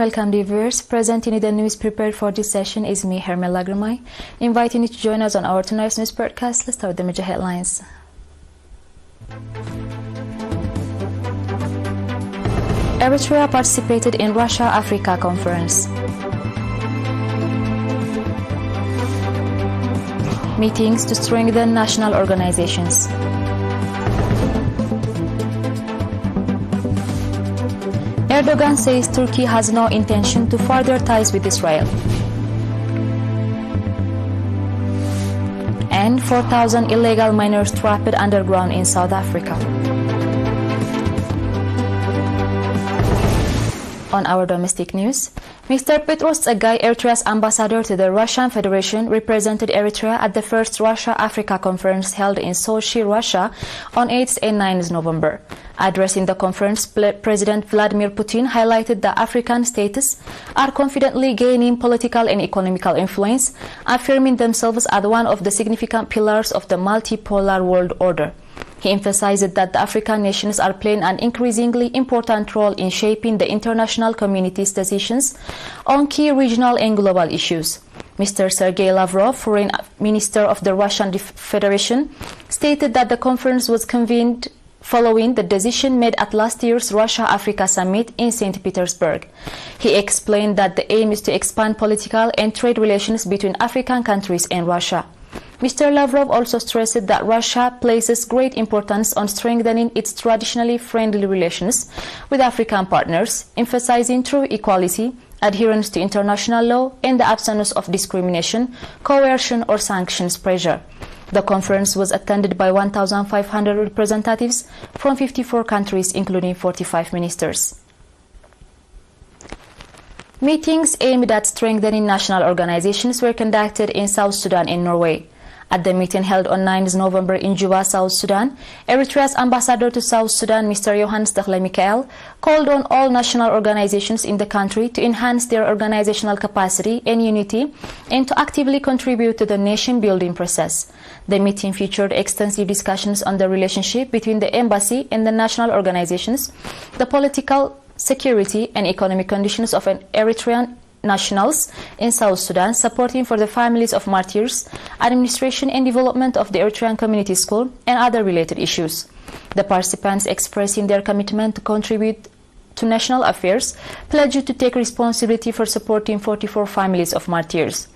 welcome viewers. Presenting the news prepared for this session is me, Hermel Lagramai, inviting you to join us on our tonight's news broadcast. Let's start with the major headlines. Eritrea participated in Russia-Africa conference. Meetings to strengthen national organizations. Erdogan says Turkey has no intention to further ties with Israel. And 4,000 illegal miners trapped underground in South Africa. On our domestic news, Mr. Petros Tsagay, Eritrea's ambassador to the Russian Federation, represented Eritrea at the first Russia-Africa conference held in Sochi, Russia on 8th and 9th November. Addressing the conference, President Vladimir Putin highlighted that African states are confidently gaining political and economical influence, affirming themselves as one of the significant pillars of the multipolar world order. He emphasized that the African nations are playing an increasingly important role in shaping the international community's decisions on key regional and global issues. Mr. Sergei Lavrov, Foreign Minister of the Russian Federation, stated that the conference was convened following the decision made at last year's Russia-Africa summit in St. Petersburg. He explained that the aim is to expand political and trade relations between African countries and Russia. Mr. Lavrov also stressed that Russia places great importance on strengthening its traditionally friendly relations with African partners, emphasizing true equality, adherence to international law, and the absence of discrimination, coercion, or sanctions pressure. The conference was attended by 1,500 representatives from 54 countries, including 45 ministers. Meetings aimed at strengthening national organizations were conducted in South Sudan and Norway. At the meeting held on 9th November in Juba, South Sudan, Eritrea's ambassador to South Sudan, Mr. Johannes Mikael, called on all national organizations in the country to enhance their organizational capacity and unity and to actively contribute to the nation-building process. The meeting featured extensive discussions on the relationship between the embassy and the national organizations, the political, security, and economic conditions of Eritrean nationals in South Sudan, supporting for the families of martyrs, administration and development of the Eritrean Community School, and other related issues. The participants, expressing their commitment to contribute to national affairs, pledged to take responsibility for supporting 44 families of martyrs.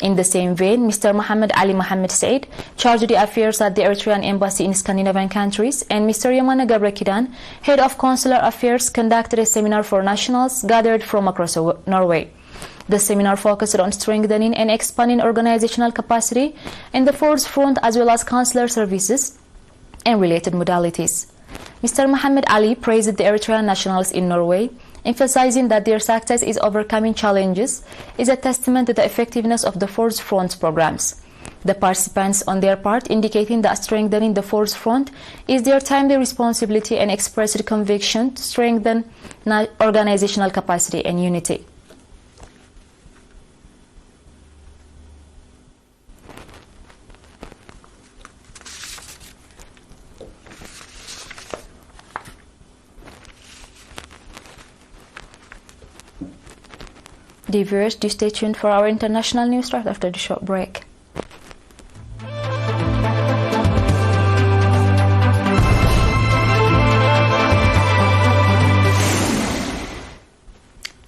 In the same vein, Mr. Mohammed Ali Mohammed Said charged the affairs at the Eritrean Embassy in Scandinavian countries, and Mr. Yamana Gabrekidan, Head of Consular Affairs, conducted a seminar for nationals gathered from across Norway. The seminar focused on strengthening and expanding organizational capacity in the force front as well as consular services and related modalities. Mr. Mohammed Ali praised the Eritrean nationals in Norway, emphasizing that their success in overcoming challenges is a testament to the effectiveness of the force front programs. The participants, on their part, indicating that strengthening the force front is their timely responsibility and expressed conviction to strengthen organizational capacity and unity. Viewers, do stay tuned for our international news right after the short break.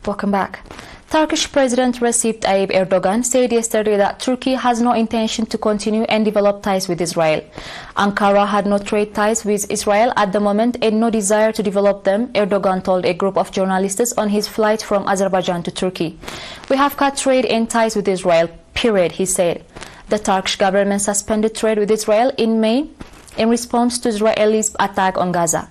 Welcome back. Turkish President Recep Tayyip Erdogan said yesterday that Turkey has no intention to continue and develop ties with Israel. Ankara had no trade ties with Israel at the moment and no desire to develop them, Erdogan told a group of journalists on his flight from Azerbaijan to Turkey. We have cut trade and ties with Israel, period, he said. The Turkish government suspended trade with Israel in May in response to Israel's attack on Gaza.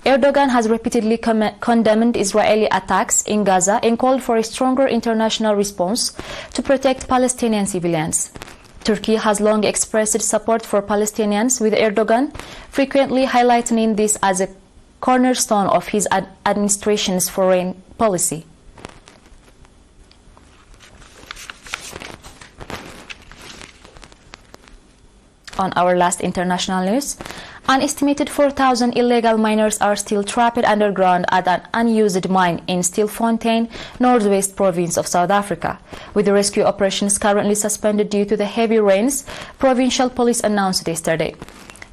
Erdogan has repeatedly condemned Israeli attacks in Gaza and called for a stronger international response to protect Palestinian civilians. Turkey has long expressed support for Palestinians, with Erdogan frequently highlighting this as a cornerstone of his administration's foreign policy. On our last international news, An estimated 4,000 illegal miners are still trapped underground at an unused mine in Stilfontein, northwest province of South Africa. With the rescue operations currently suspended due to the heavy rains, provincial police announced yesterday.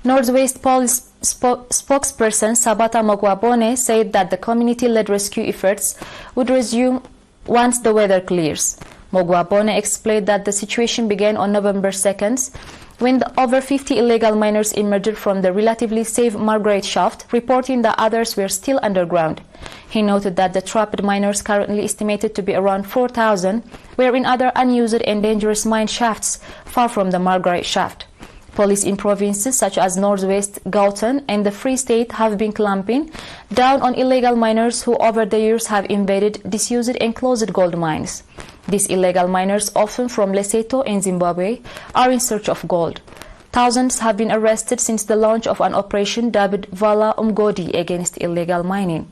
Northwest Police spokesperson Sabata Mogwabone said that the community-led rescue efforts would resume once the weather clears. Mogwabone explained that the situation began on November 2nd, when over 50 illegal miners emerged from the relatively safe Margaret shaft, reporting that others were still underground. He noted that the trapped miners, currently estimated to be around 4,000, were in other unused and dangerous mine shafts far from the Margaret shaft. Police in provinces such as Northwest, Gauteng and the Free State have been clamping down on illegal miners who over the years have invaded disused and closed gold mines. These illegal miners, often from Lesotho and Zimbabwe, are in search of gold. Thousands have been arrested since the launch of an operation dubbed Vala Umgodi against illegal mining.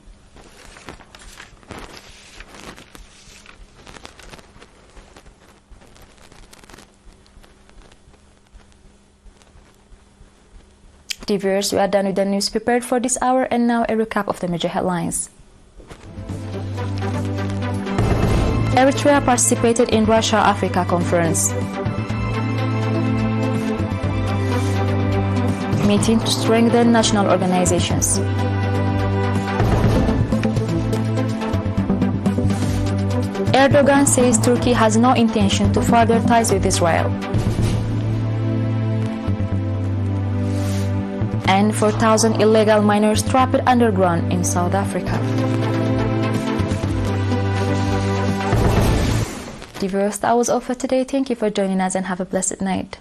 Viewers, we are done with the news prepared for this hour, and now a recap of the major headlines. Eritrea participated in Russia-Africa conference. Meeting to strengthen national organizations. Erdogan says Turkey has no intention to further ties with Israel. And 4,000 illegal miners trapped underground in South Africa. Viewers, that was all for today. Thank you for joining us and have a blessed night.